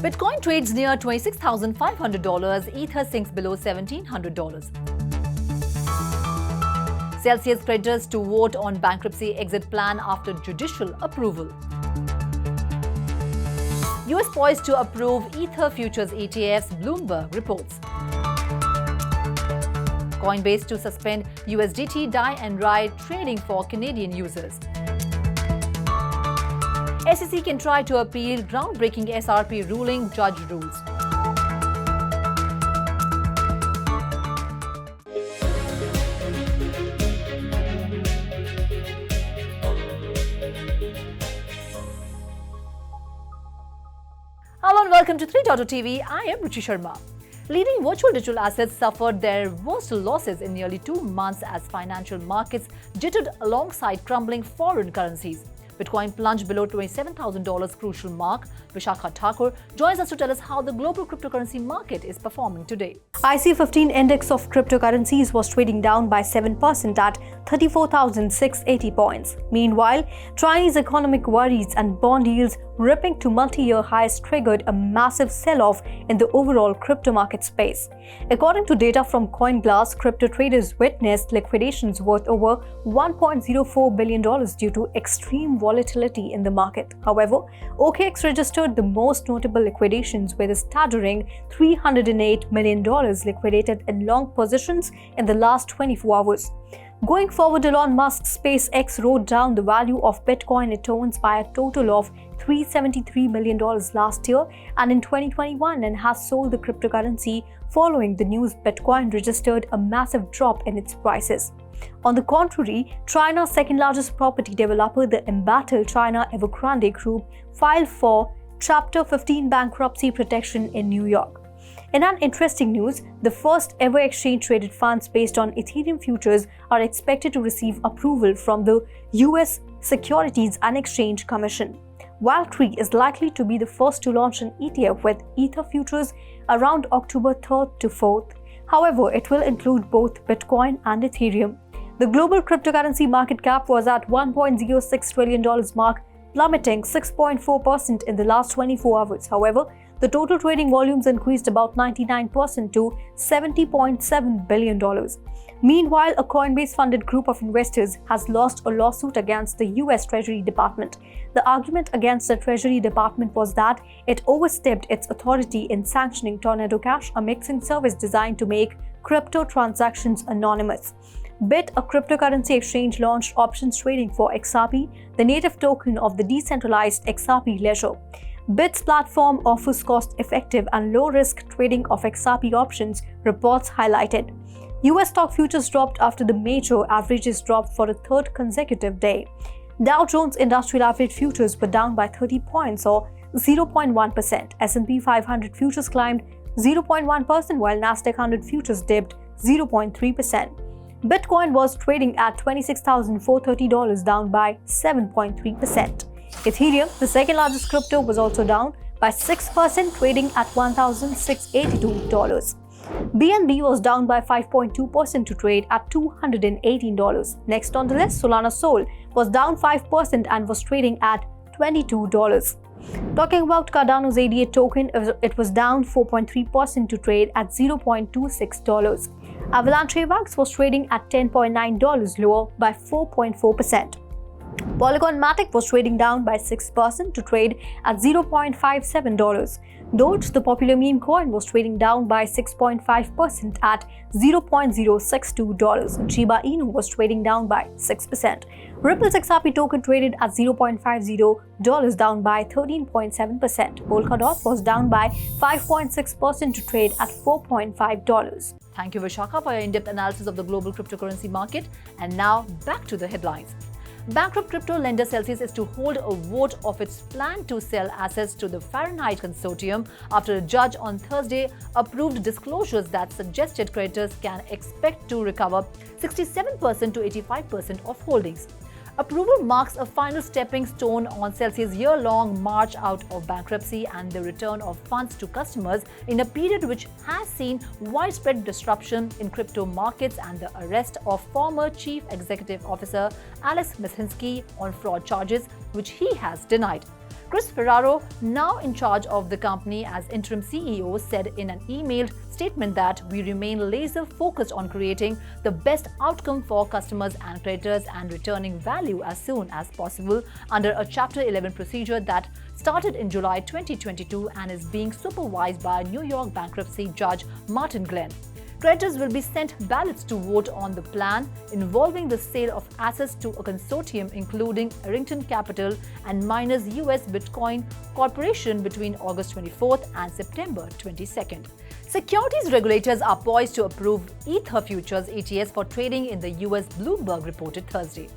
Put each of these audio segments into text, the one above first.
Bitcoin trades near $26,500, Ether sinks below $1,700. Celsius creditors to vote on bankruptcy exit plan after judicial approval. US poised to approve Ether futures ETFs, Bloomberg reports. Coinbase to suspend USDT DAI and RAI trading for Canadian users. SEC can try to appeal groundbreaking SRP ruling, judge rules. Hello and welcome to 3.0 I am Ruchi Sharma. Leading virtual digital assets suffered their worst losses in nearly 2 months as financial markets jittered alongside crumbling foreign currencies. Bitcoin plunged below $27,000 crucial mark. Vishakha Thakur joins us to tell us how the global cryptocurrency market is performing today. IC15 index of cryptocurrencies was trading down by 7% at 34,680 points. Meanwhile, Chinese economic worries and bond yields ripping to multi-year highs triggered a massive sell-off in the overall crypto market space. According to data from CoinGlass, crypto traders witnessed liquidations worth over $1.04 billion due to extreme volatility in the market. However, OKX registered the most notable liquidations with a staggering $308 million liquidated in long positions in the last 24 hours. Going forward, Elon Musk's SpaceX wrote down the value of Bitcoin it owns by a total of $373 million last year and in 2021 and has sold the cryptocurrency following the news Bitcoin registered a massive drop in its prices. On the contrary, China's second largest property developer, the embattled China Evergrande Group, filed for Chapter 15 bankruptcy protection in New York. In an interesting news, the first ever exchange-traded funds based on Ethereum futures are expected to receive approval from the US Securities and Exchange Commission. Wildtree is likely to be the first to launch an ETF with Ether futures around October 3rd to 4th. However, it will include both Bitcoin and Ethereum. The global cryptocurrency market cap was at $1.06 trillion mark, plummeting 6.4% in the last 24 hours. However, the total trading volumes increased about 99% to $70.7 billion. Meanwhile, a Coinbase-funded group of investors has lost a lawsuit against the US Treasury Department. The argument against the Treasury Department was that it overstepped its authority in sanctioning Tornado Cash, a mixing service designed to make crypto transactions anonymous. BIT, a cryptocurrency exchange, launched options trading for XRP, the native token of the decentralized XRP ledger. BIT's platform offers cost-effective and low-risk trading of XRP options, reports highlighted. US stock futures dropped after the major averages dropped for a third consecutive day. Dow Jones Industrial Average futures were down by 30 points or 0.1%. S&P 500 futures climbed 0.1% while Nasdaq 100 futures dipped 0.3%. Bitcoin was trading at $26,430, down by 7.3%. Ethereum, the second largest crypto, was also down by 6%, trading at $1,682. BNB was down by 5.2% to trade at $218. Next on the list, Solana Sol was down 5% and was trading at $22. Talking about Cardano's ADA token, it was down 4.3% to trade at $0.26. Avalanche AVAX was trading at $10.9, lower by 4.4%. Polygon Matic was trading down by 6% to trade at $0.57. Doge, the popular meme coin, was trading down by 6.5% at $0.062. Shiba Inu was trading down by 6%. Ripple's XRP token traded at $0.50, down by 13.7%. Polkadot was down by 5.6% to trade at $4.5. Thank you, Vishakha, for your in-depth analysis of the global cryptocurrency market. And now, back to the headlines. Bankrupt crypto lender Celsius is to hold a vote of its plan to sell assets to the Fahrenheit Consortium after a judge on Thursday approved disclosures that suggested creditors can expect to recover 67% to 85% of holdings. Approval marks a final stepping stone on Celsius' year-long march out of bankruptcy and the return of funds to customers in a period which has seen widespread disruption in crypto markets and the arrest of former Chief Executive Officer Alex Mashinsky on fraud charges, which he has denied. Chris Ferraro, now in charge of the company as interim CEO, said in an emailed statement that we remain laser focused on creating the best outcome for customers and creditors and returning value as soon as possible under a Chapter 11 procedure that started in July 2022 and is being supervised by New York bankruptcy judge Martin Glenn. Creditors will be sent ballots to vote on the plan involving the sale of assets to a consortium including Arrington Capital and Miners US Bitcoin Corporation between August 24th and September 22nd. Securities regulators are poised to approve Ether futures ETFs for trading in the US, Bloomberg reported Thursday.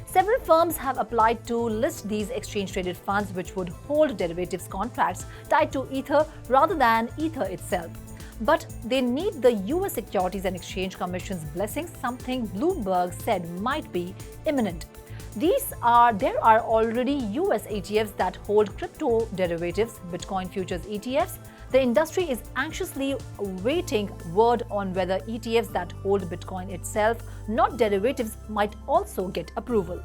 Several firms have applied to list these exchange-traded funds which would hold derivatives contracts tied to Ether rather than Ether itself. But they need the US Securities and Exchange Commission's blessing, something Bloomberg said might be imminent. There are already US ETFs that hold crypto derivatives, Bitcoin futures ETFs. The industry is anxiously awaiting word on whether ETFs that hold Bitcoin itself, not derivatives, might also get approval.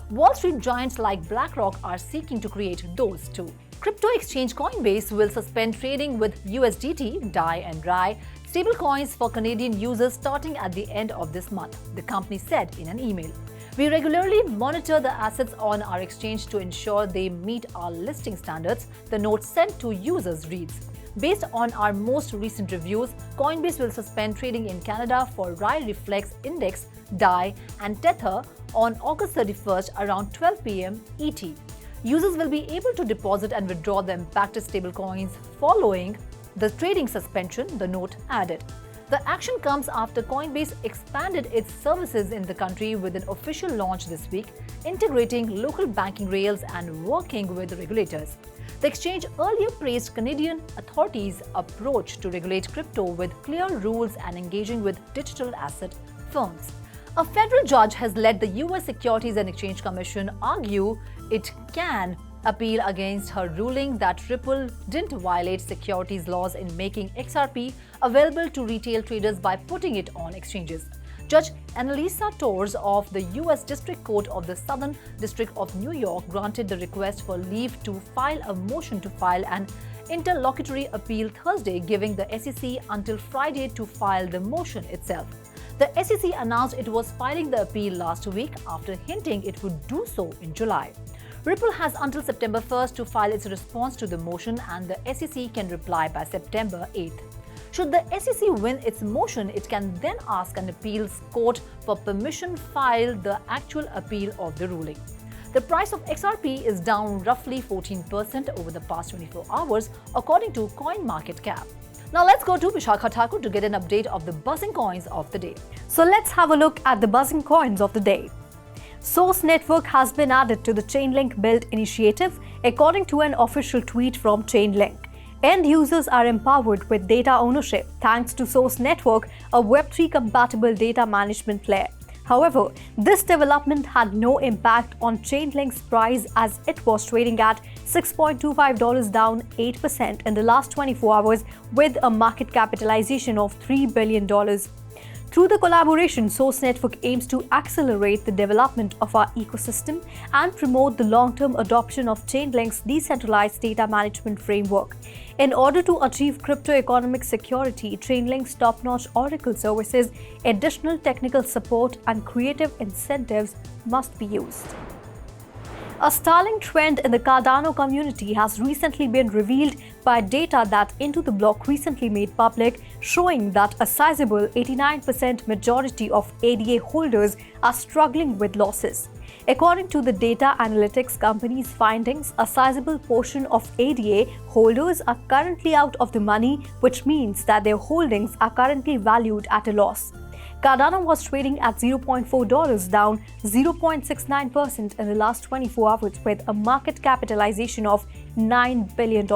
Wall Street giants like BlackRock are seeking to create those too. Crypto exchange Coinbase will suspend trading with USDT, DAI and RAI stablecoins for Canadian users starting at the end of this month, the company said in an email. We regularly monitor the assets on our exchange to ensure they meet our listing standards, the note sent to users reads. Based on our most recent reviews, Coinbase will suspend trading in Canada for RAI Reflex Index, DAI and Tether on August 31st around 12 p.m. ET. Users will be able to deposit and withdraw the impacted stablecoins following the trading suspension, the note added. The action comes after Coinbase expanded its services in the country with an official launch this week, integrating local banking rails and working with regulators. The exchange earlier praised Canadian authorities' approach to regulate crypto with clear rules and engaging with digital asset firms. A federal judge has let the US Securities and Exchange Commission argue it can appeal against her ruling that Ripple didn't violate securities laws in making XRP available to retail traders by putting it on exchanges. Judge Annalisa Torres of the U.S. District Court of the Southern District of New York granted the request for leave to file a motion to file an interlocutory appeal Thursday, giving the SEC until Friday to file the motion itself. The SEC announced it was filing the appeal last week after hinting it would do so in July. Ripple has until September 1st to file its response to the motion, and the SEC can reply by September 8th. Should the SEC win its motion, it can then ask an appeals court for permission to file the actual appeal of the ruling. The price of XRP is down roughly 14% over the past 24 hours, according to CoinMarketCap. Now let's go to Vishakha Thakur to get an update of the buzzing coins of the day. So let's have a look at the buzzing coins of the day. Source Network has been added to the Chainlink Build initiative, according to an official tweet from Chainlink. End users are empowered with data ownership thanks to Source Network, a Web3 compatible data management layer. However, this development had no impact on Chainlink's price as it was trading at $6.25, down 8% in the last 24 hours with a market capitalization of $3 billion. Through the collaboration, Source Network aims to accelerate the development of our ecosystem and promote the long-term adoption of Chainlink's decentralized data management framework. In order to achieve crypto-economic security, Chainlink's top-notch Oracle services, additional technical support, and creative incentives must be used. A stalling trend in the Cardano community has recently been revealed by data that Into the Block recently made public, showing that a sizable 89% majority of ADA holders are struggling with losses. According to the data analytics company's findings, a sizable portion of ADA holders are currently out of the money, which means that their holdings are currently valued at a loss. Cardano was trading at $0.4, down 0.69% in the last 24 hours with a market capitalization of $9 billion.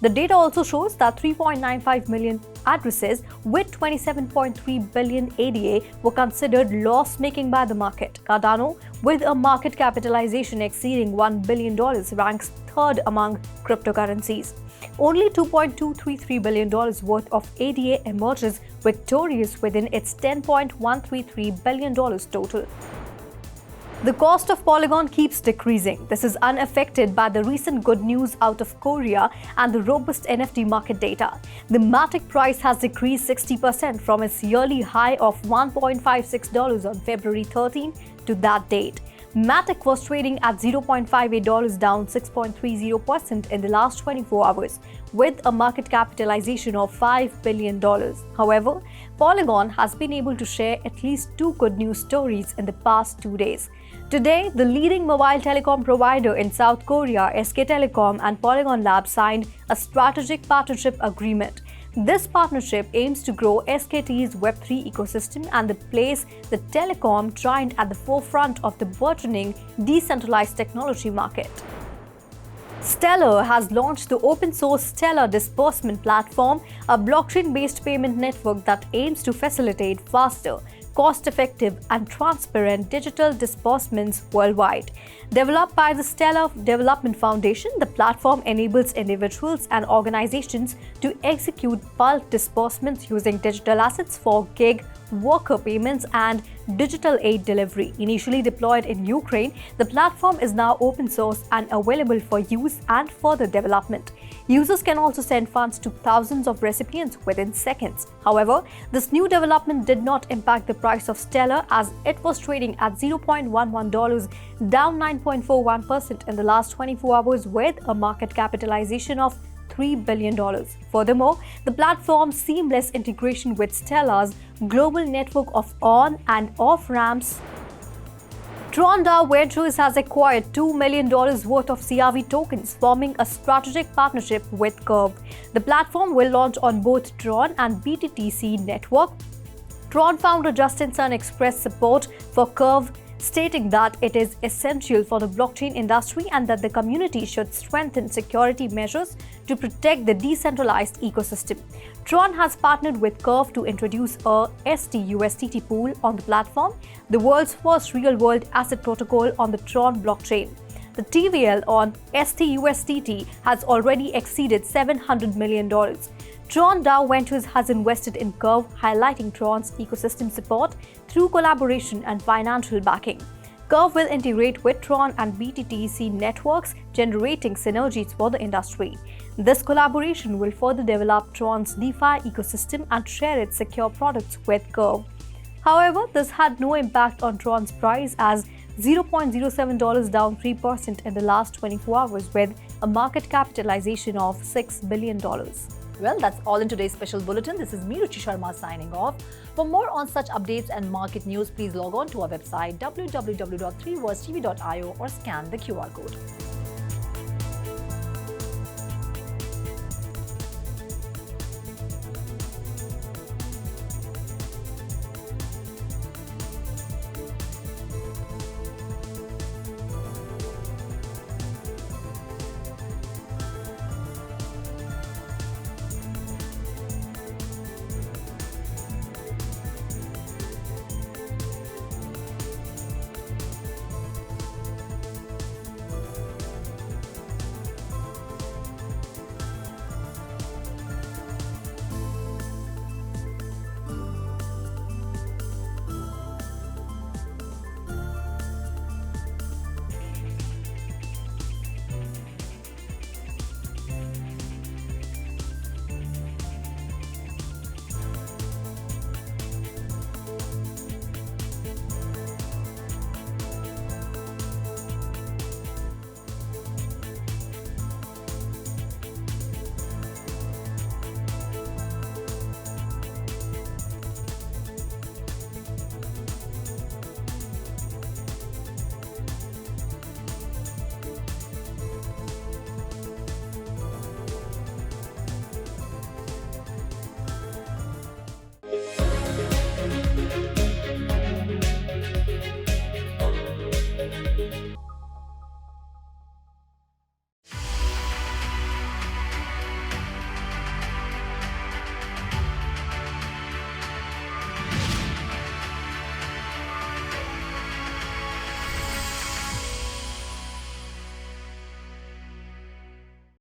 The data also shows that 3.95 million addresses with 27.3 billion ADA were considered loss-making by the market. Cardano, with a market capitalization exceeding $1 billion, ranks third among cryptocurrencies. Only $2.233 billion worth of ADA emerges victorious within its $10.133 billion total. The cost of Polygon keeps decreasing. This is unaffected by the recent good news out of Korea and the robust NFT market data. The Matic price has decreased 60% from its yearly high of $1.56 on February 13 to that date. Matic was trading at $0.58, down 6.30% in the last 24 hours, with a market capitalization of $5 billion. However, Polygon has been able to share at least two good news stories in the past 2 days. Today, the leading mobile telecom provider in South Korea, SK Telecom, and Polygon Labs signed a strategic partnership agreement. This partnership aims to grow SKT's Web3 ecosystem and place the telecom giant at the forefront of the burgeoning decentralized technology market. Stellar has launched the open-source Stellar Disbursement Platform, a blockchain-based payment network that aims to facilitate faster, cost-effective, and transparent digital disbursements worldwide. Developed by the Stellar Development Foundation, the platform enables individuals and organizations to execute bulk disbursements using digital assets for gig worker payments and digital aid delivery. Initially deployed in Ukraine, the platform is now open source and available for use and further development. Users can also send funds to thousands of recipients within seconds. However, this new development did not impact the price of Stellar, as it was trading at $0.11, down 9.41% in the last 24 hours with a market capitalization of $3 billion. Furthermore, the platform's seamless integration with Stellar's global network of on and off ramps. Tron DAO Ventures has acquired $2 million worth of CRV tokens, forming a strategic partnership with Curve. The platform will launch on both Tron and BTTC network. Tron founder Justin Sun expressed support for Curve, stating that it is essential for the blockchain industry and that the community should strengthen security measures to protect the decentralized ecosystem. Tron has partnered with Curve to introduce a STUSDT pool on the platform, the world's first real-world asset protocol on the Tron blockchain. The TVL on STUSDT has already exceeded $700 million. Tron DAO Ventures has invested in Curve, highlighting Tron's ecosystem support through collaboration and financial backing. Curve will integrate with Tron and BTTC networks, generating synergies for the industry. This collaboration will further develop Tron's DeFi ecosystem and share its secure products with Curve. However, this had no impact on Tron's price, as $0.07 down 3% in the last 24 hours with a market capitalization of $6 billion. Well, that's all in today's special bulletin. This is me, Ruchi Sharma, signing off. For more on such updates and market news, please log on to our website www.3versetv.io or scan the QR code.